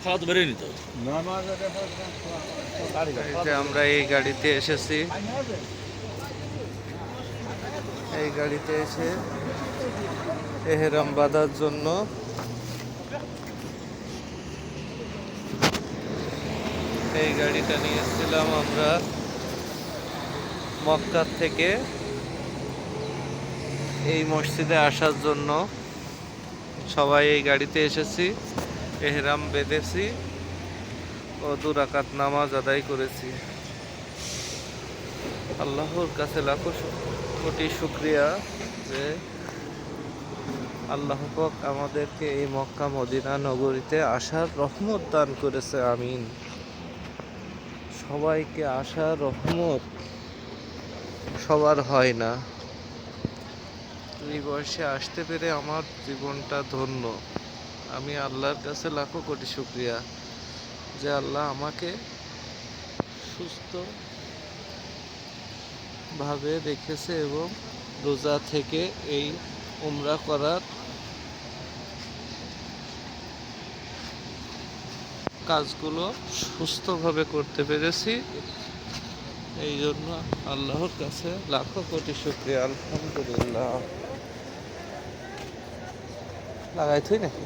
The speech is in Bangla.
খাওয়া তো বেরিয়ে নিত। এই যে আমরা এই গাড়িতে এসেছি, এই গাড়িতে এসে এহরাম বাঁধার জন্য এই গাড়িটা নিয়েছিলাম আমরা মক্কা থেকে এই মসজিদে আসার জন্য। সবাই এই গাড়িতে এসেছি, এহরাম বেঁধেছি ও 2 রাকাত নামাজ আদায় করেছি। আল্লাহর কাছে লাখো কোটি শুকরিয়া যে আল্লাহ পাক আমাদেরকে এই মক্কা মদিনা নগরীতে আসার রহমত দান করেছে। আমিন। সবাইকে আসার রহমত সবার হয় না। এই বয়সে আসতে পেরে আমার জীবনটা ধন্য। আমি আল্লাহর কাছে লাখো কোটি শুকরিয়া যে আল্লাহ আমাকে সুস্থ ভাবে রেখেছে এবং রোজা থেকে এই উমরা করার কাজগুলো সুস্থভাবে করতে পেরেছি। এই জন্য আল্লাহর কাছে লাখো কোটি শুকরিয়া। আলহামদুলিল্লাহ। লাগাই থুই নাকি?